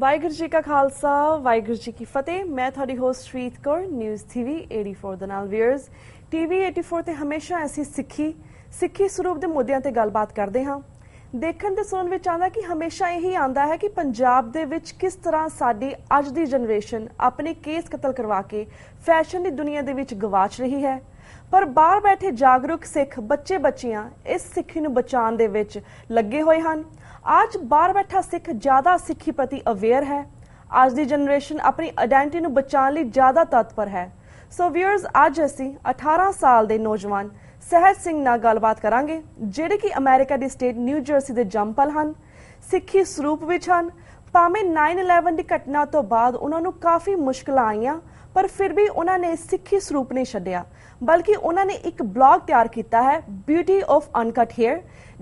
ਵਾਹਿਗੁਰੂ ਜੀ ਕਾ ਖਾਲਸਾ ਵਾਹਿਗੁਰੂ ਜੀ ਕੀ ਫਤਿਹ। मैं थोड़ी होस्ट रीत कौर न्यूज़ TV84 ਦੇ ਨਾਲ ਵੀਅਰਸ TV84 ਤੇ ਹਮੇਸ਼ਾ ਅਸੀਂ ਸਿੱਖੀ ਸਰੂਪ ਦੇ ਮੁੱਦਿਆਂ ਤੇ ਗੱਲਬਾਤ ਕਰਦੇ ਹਾਂ। ਦੇਖਣ ਤੇ ਸੁਣਨ ਵਿੱਚ ਆਉਂਦਾ ਕਿ ਹਮੇਸ਼ਾ ਇਹੀ ਆਉਂਦਾ ਹੈ ਕਿ ਪੰਜਾਬ ਦੇ ਵਿੱਚ ਕਿਸ ਤਰ੍ਹਾਂ ਸਾਡੀ ਅੱਜ ਦੀ ਜਨਰੇਸ਼ਨ ਆਪਣੇ ਕੇਸ ਕਤਲ ਕਰਵਾ ਕੇ ਫੈਸ਼ਨ ਦੀ ਦੁਨੀਆ ਦੇ ਵਿੱਚ ਗਵਾਚ ਰਹੀ ਹੈ। पर बाहर बैठे जागरूक सिख बच्चे बच्चियां इस सिक्खी नूं बचाउण दे विच लगे होए हन। आज बाहर बैठा सिख ज़्यादा सिक्खी प्रति अवेयर है। आज दी जनरेशन अपनी आइडेंटिटी नूं बचाउण लई ज़्यादा तत्पर है। सो व्यूअर्स अज असीं 18 साल दे नौजवान सहज सिंह नाल गलबात करांगे, जिहड़े कि अमेरिका दी स्टेट न्यू जर्सी दे जंपल हन, सिक्खी सरूप विच हन। भावें 9/11 की घटना तो बाद उन्होंने काफ़ी मुश्किल आईयां, पर फिर भी उन्होंने सिक्खी सरूप नहीं छड्डिया, बल्कि उन्होंने एक ब्लॉग तैयार किया है ब्यूटी ऑफ अनकट हेयर,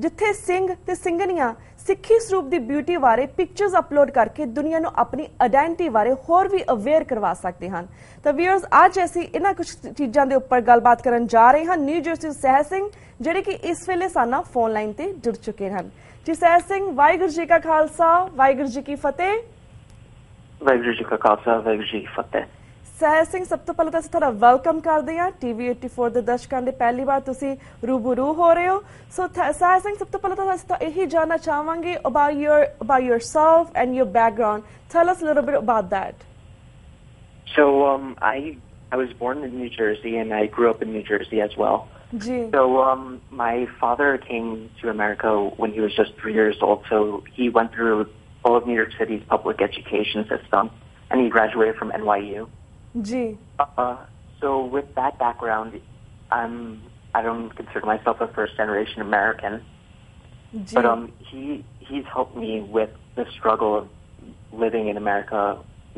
जिथे सिंह ते सिंघनियां सिक्खी सरूप की ब्यूटी बारे पिक्चर्स अपलोड करके दुनिया नूं अपनी आइडेंटिटी बारे होर भी अवेयर करवा सकते हैं। तो व्यूअर्स अज असीं इन्हां कुछ चीज़ों के उपर गलबात करन जा रहे हैं। न्यू जर्सी सहज सिंह जिहड़े कि इस वेले साडे फोन लाइन ते जुड़ चुके हैं। जी सहज सिंह, वाहिगुरू जी का खालसा वाहिगुरू जी की फतेह। वाहिगुरू जी का खालसा वाहिगुरू जी की फतेह। सहज सिंह, सब तो पहले तो तुहाडा वेलकम करते हैं TV84 के दर्शकों के पहली बार तुसी रूबरू हो रहे हो। सो सहज सिंह, सब तो पहले तो असीं यही जानना चाहांगे about yourself and your background. Tell us a little bit about that. So I was born in New Jersey and I grew up in New Jersey as well. Ji. So my father came to America when he was just 3 years old. So he went through all of New York City's public education system and he graduated from NYU. Ji. So with that background, I don't consider myself a first generation American. Ji. But he's helped me with the struggle of living in America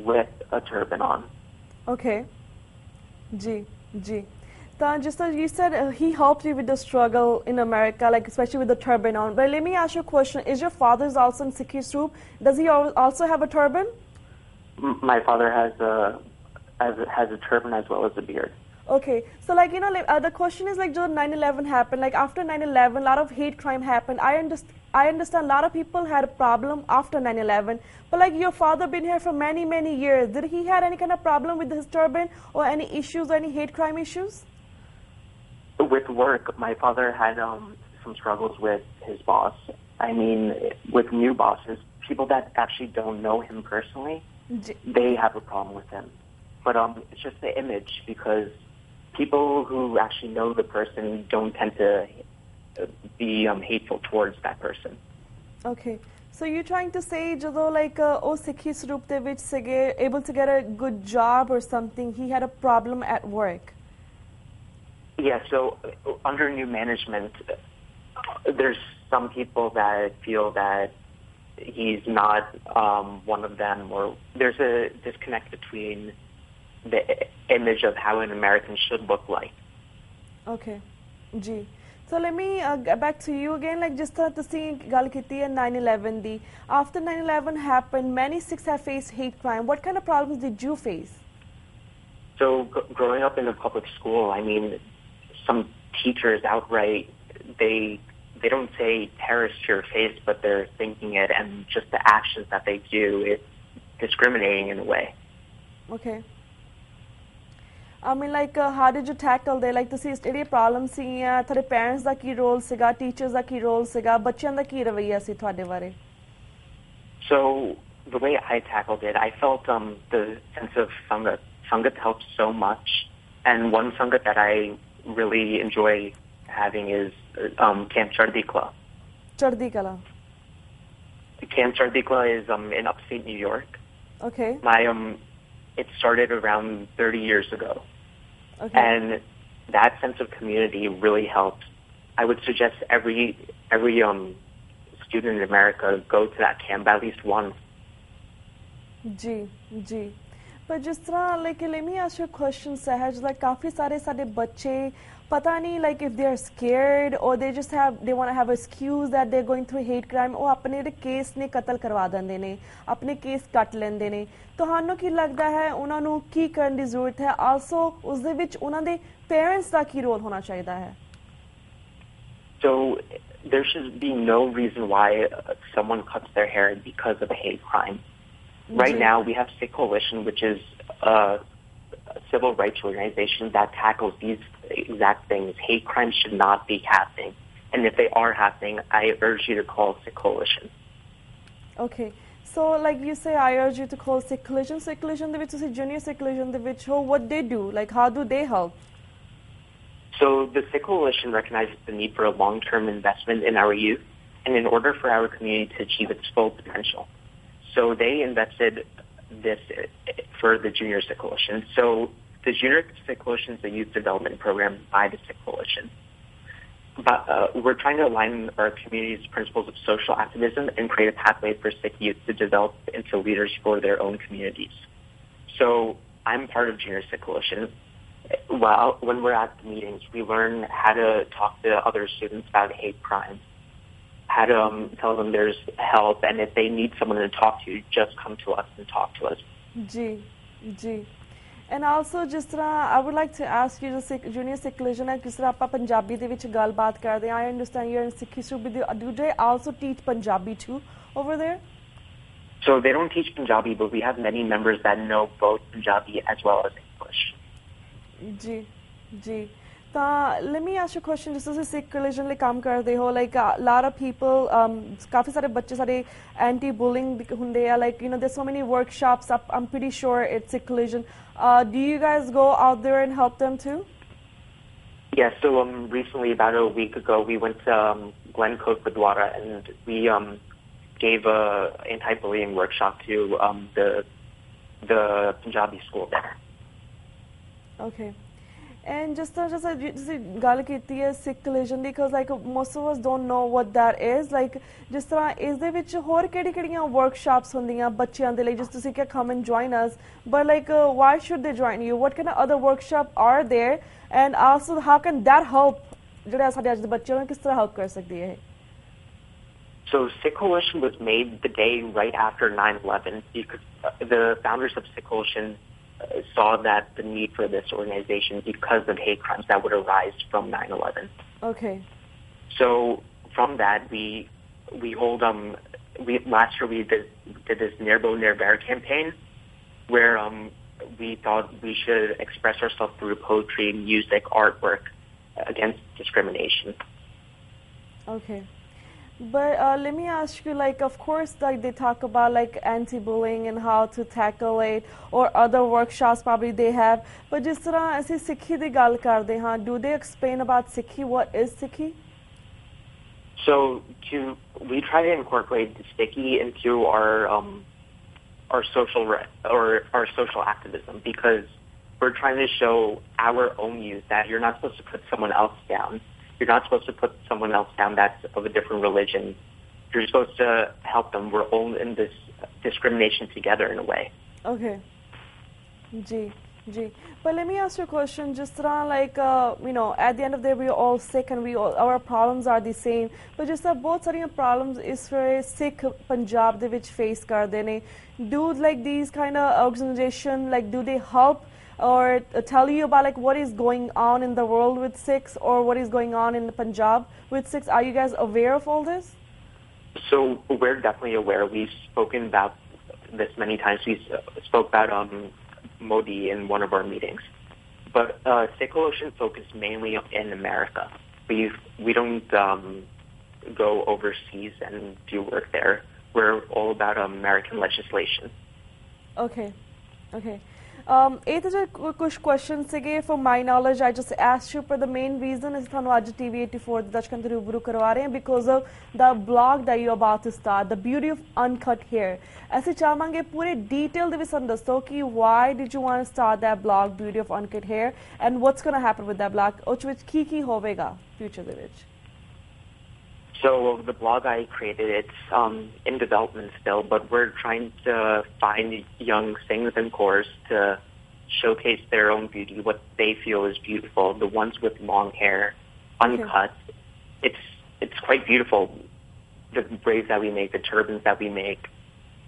with a turban on. Okay. Ji. Just as you said, he helped you with the struggle in America, like especially with the turban on. But let me ask you a question: is your father also in Sikh Sroop? Does he also have a turban? My father has a turban as well as a beard. Okay, so like the question is like, जो 9/11 happened, like after 9/11, a lot of hate crime happened. I understand a lot of people had a problem after 9/11, but like your father been here for many years. Did he had any kind of problem with his turban or any issues, or any hate crime issues? With work, my father had some struggles with his boss. I mean, with new bosses, people that actually don't know him personally, they have a problem with him. But it's just the image, because people who actually know the person don't tend to be hateful towards that person. Okay, so you're trying to say ਜਦੋਂ like ਉਹ ਸਿੱਖੀ ਸਰੂਪ ਦੇ ਵਿੱਚ ਸੀਗੇ, able to get a good job or something, he had a problem at work. Yeah, so under new management, there's some people that feel that he's not one of them, or there's a disconnect between the image of how an American should look like. Okay, ji. So let me get back to you again. Like just ਤੁਸੀਂ ਗੱਲ ਕੀਤੀ ਹੈ 9/11 ਦੀ. After 9/11 happened, many Sikhs have faced hate crime. What kind of problems did you face? So growing up in a public school, I mean, some teachers outright, they don't say terrorist to your face, but they're thinking it, and just the actions that they do is discriminating in a way. Okay. I mean, like, how did you tackle that? Like, ਤੁਸੀਂ ਜਿਹੜੇ problems ਸੀਗੀਆਂ, ਤੁਹਾਡੇ parents ਦਾ ਕੀ role ਸੀਗਾ, teachers ਦਾ ਕੀ role ਸੀਗਾ, ਬੱਚਿਆਂ ਦਾ ਕੀ ਰਵੱਈਆ ਸੀ ਤੁਹਾਡੇ ਬਾਰੇ? So the way I tackled it, I felt the sense of Sangat. Sangat helps so much, and one Sangat that I really enjoy having is Camp Chardikla. Chardikla. Camp Chardikla is in upstate New York. Okay. It started around 30 years ago. Okay. And that sense of community really helps. I would suggest every student in America go to that camp at least once. Ji. But जिस तरह like let me ask you a question, Sehaj, like काफी सारे साडे बच्चे पता नहीं like if they are scared or they want to have an excuse that they're going through hate crime, ਉਹ ਆਪਣੇ ਦੇ ਕੇਸ ਨੇ ਕਤਲ ਕਰਵਾ ਦਿੰਦੇ ਨੇ, ਆਪਣੇ ਕੇਸ ਕੱਟ ਲੈਂਦੇ ਨੇ। ਤੁਹਾਨੂੰ ਕੀ ਲੱਗਦਾ ਹੈ ਉਹਨਾਂ ਨੂੰ ਕੀ ਕਰਨ ਦੀ ਜ਼ਰੂਰਤ ਹੈ? ਆਲਸੋ ਉਸ ਦੇ ਵਿੱਚ ਉਹਨਾਂ ਦੇ ਪੇਰੈਂਟਸ ਦਾ ਕੀ ਰੋਲ ਹੋਣਾ ਚਾਹੀਦਾ ਹੈ? So there should be no reason why someone cuts their hair because of a hate crime. Right now, we have Sikh Coalition, which is a civil rights organization that tackles these exact things. Hate crimes should not be happening. And if they are happening, I urge you to call Sikh Coalition. Okay. So, like you say, I urge you to call Sikh Coalition. Sikh Coalition, the which is Junior Sikh Coalition, the which what they do, like how do they help? So the Sikh Coalition recognizes the need for a long-term investment in our youth, and in order for our community to achieve its full potential. So they invested this for the Junior Sikh Coalition. So the Junior Sikh Coalition is a youth development program by the Sikh Coalition. But we're trying to align our community's principles of social activism and create a pathway for Sikh youth to develop into leaders for their own communities. So I'm part of Junior Sikh Coalition. Well, when we're at the meetings, we learn how to talk to other students about hate crimes, how to tell them there's help, and if they need someone to talk to, just come to us and talk to us. Ji. And also, just I would like to ask you, the Junior Sikh Coalition, किस तरह आप पंजाबी दे विच गल बात करते हैं? I understand you're in Sikh history, but do they also teach Punjabi too over there? So they don't teach Punjabi, but we have many members that know both Punjabi as well as English. Ji. Let me ask you a question. Just as a Sikh Coalition like काम करते हो, like a lot of people, काफी सारे बच्चे सारे anti-bullying हुंदे हैं, like there's so many workshops. I'm pretty sure it's Sikh Coalition. Do you guys go out there and help them too? Yeah. So recently, about a week ago, we went to Glencoe Gurdwara and we gave a anti-bullying workshop to the Punjabi school there. Okay. And just ਗੱਲ ਕੀਤੀ ਹੈ Sikh Coalition because like most of us don't know what that is. Like ਜਿਸ ਤਰ੍ਹਾਂ ਇਸ ਦੇ ਵਿੱਚ ਹੋਰ ਕਿਹੜੀਆਂ workshops ਹੁੰਦੀਆਂ ਬੱਚਿਆਂ ਦੇ ਲਈ, just ਤੁਸੀਂ ਕਿ come and join us, but like why should they join you? What kind of other workshop are there, and also how can that help ਜਿਹੜੇ ਸਾਡੇ ਅੱਜ ਦੇ ਬੱਚੇ ਉਹਨਾਂ ਕਿਸ ਤਰ੍ਹਾਂ help ਕਰ ਸਕਦੀ ਹੈ? So Sikh Coalition was made the day right after 9/11 because the founders of Sikh Coalition saw that the need for this organization because of hate crimes that would arise from 9/11. Okay. So from that, we hold last year we did this Nirbo Nirbear campaign, where we thought we should express ourselves through poetry, music, artwork against discrimination. Okay. But let me ask you, like, of course, like they talk about like anti-bullying and how to tackle it, or other workshops probably they have. But जिस तरह ऐसे Sikhi दी गल करते हैं, do they explain about Sikhi? What is Sikhi? So we try to incorporate Sikhi into our social activism, because we're trying to show our own youth that you're not supposed to put someone else down. You're not supposed to put someone else down that's of a different religion. You're supposed to help them. We're all in this discrimination together in a way. Okay. Ji. But let me ask you a question. Just like, at the end of the day, we're all sick and our problems are the same. But just both sari problems is for Sikh Punjab de which face karde ne. Do like these kind of organization, like do they help or tell you about like what is going on in the world with Sikhs, or what is going on in Punjab with Sikhs? Are you guys aware of all this? So we're definitely aware. We've spoken about this many times. We spoke about Modi in one of our meetings. But Sikh Coalition focused mainly in America. We don't go overseas and do work there. We're all about American legislation. Okay. ਇਹ ਤਾਂ ਕੁਝ question ਸੀਗੇ for my knowledge I just asked you, ਪਰ ਦ main reason ਇਸ ਤੁਹਾਨੂੰ ਅੱਜ TV84 ਦੇ ਦਰਸ਼ਕਾਂ ਦੇ ਰੂਬਰੂ ਕਰਵਾ ਰਹੇ ਹਾਂ because of the blog that you are about to start, the beauty of uncut hair. ਅਸੀਂ ਚਾਹਾਂਗੇ ਪੂਰੇ ਡੀਟੇਲ ਦੇ ਵਿੱਚ ਸਾਨੂੰ ਦੱਸੋ ਕਿ why did you want to start that blog, beauty of uncut hair, and what's going to happen with that blog, ਉਸ ਵਿੱਚ ਕੀ ਹੋਵੇਗਾ ਫਿਊਚਰ ਦੇ ਵਿੱਚ? So the blog I created, it's in development still, but we're trying to find young Singhs and Kaurs to showcase their own beauty, what they feel is beautiful. The ones with long hair, uncut, it's quite beautiful. The braids that we make, the turbans that we make,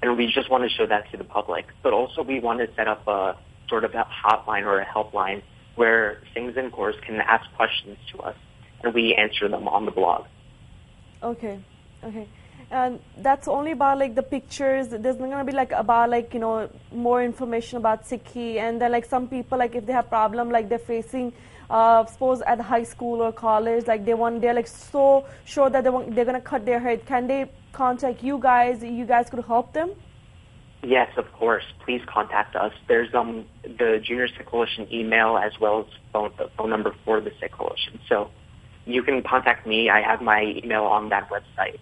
and we just want to show that to the public. But also we want to set up a sort of a hotline or a helpline where Singhs and Kaurs can ask questions to us, and we answer them on the blog. Okay. And that's only about like the pictures. There's not gonna be like about like, you know, more information about Sikhi, and then like some people, like if they have problem like they're facing suppose at high school or college, like they're like so sure that they're gonna cut their hair, can they contact you guys? You guys could help them? Yes, of course. Please contact us. There's the Junior Sikh Coalition email as well as the phone number for the Sikh Coalition. So you can contact me. I have my email on that website.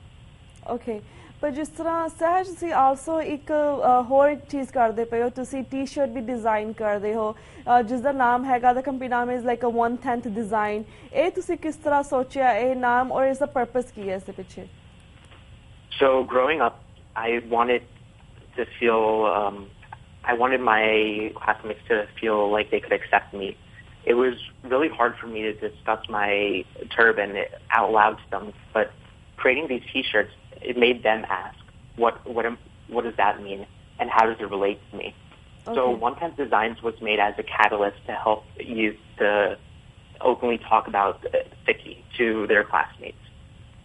Okay. ਪਰ ਜਿਸ ਤਰ੍ਹਾਂ ਸਹਿਜ ਤੁਸੀਂ also ਇੱਕ ਹੋਰ ਚੀਜ਼ ਕਰਦੇ ਪਏ ਹੋ, ਤੁਸੀਂ ਟੀ-ਸ਼ਰਟ ਵੀ ਡਿਜ਼ਾਈਨ ਕਰਦੇ ਹੋ ਜਿਸ ਦਾ ਨਾਮ ਹੈਗਾ ਦਾ ਕੰਪਨੀ ਨਾਮ ਇਜ਼ ਲਾਈਕ ਅ 1/10 ਡਿਜ਼ਾਈਨ। ਇਹ ਤੁਸੀਂ ਕਿਸ ਤਰ੍ਹਾਂ ਸੋਚਿਆ ਇਹ ਨਾਮ, ਔਰ ਇਸ ਦਾ ਪਰਪਸ ਕੀ ਹੈ ਇਸ ਦੇ ਪਿੱਛੇ? So growing up, I wanted to feel, I wanted my classmates to feel like they could accept me. It was really hard for me to discuss my turban out loud to them, but creating these T-shirts, it made them ask, what does that mean, and how does it relate to me? Okay. So 1/10 Designs was made as a catalyst to help youth to openly talk about Sikhi to their classmates.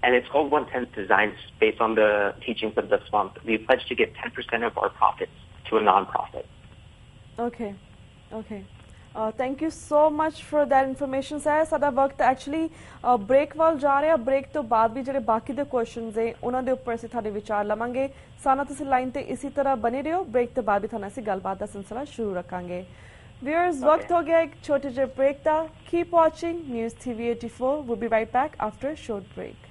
And it's called 1/10 Designs based on the teachings of this month. We pledge to give 10% of our profits to a non-profit. Okay. Thank you so much for that information, sir. ਸਾਡਾ ਵਕਤ actually break ਵੱਲ ਜਾ ਰਿਹਾ। Break ਤੋਂ ਬਾਅਦ ਵੀ ਜਿਹੜੇ ਬਾਕੀ ਦੇ ਕੁਐਸਚਨਸ ਹੈ ਉਹਨਾਂ ਦੇ ਉੱਪਰ ਅਸੀਂ ਤੁਹਾਡੇ ਵਿਚਾਰ ਲਵਾਂਗੇ। ਸਾਨਾ ਤੁਸੀਂ ਲਾਈਨ ਤੇ ਇਸੇ ਤਰ੍ਹਾਂ ਬਣੇ ਰਹੋ। ਬ੍ਰੇਕ ਤੋਂ ਬਾਅਦ ਵੀ ਤੁਹਾਨੂੰ ਅਸੀਂ ਗੱਲਬਾਤ ਦਾ ਸਿਲਸਿਲਾ ਸ਼ੁਰੂ ਰੱਖਾਂਗੇ। Viewers, ਵਕਤ ਹੋ ਗਿਆ ਇੱਕ ਛੋਟੇ ਜਿਹੇ break the. Keep watching News TV 84. We'll be right back after a short break.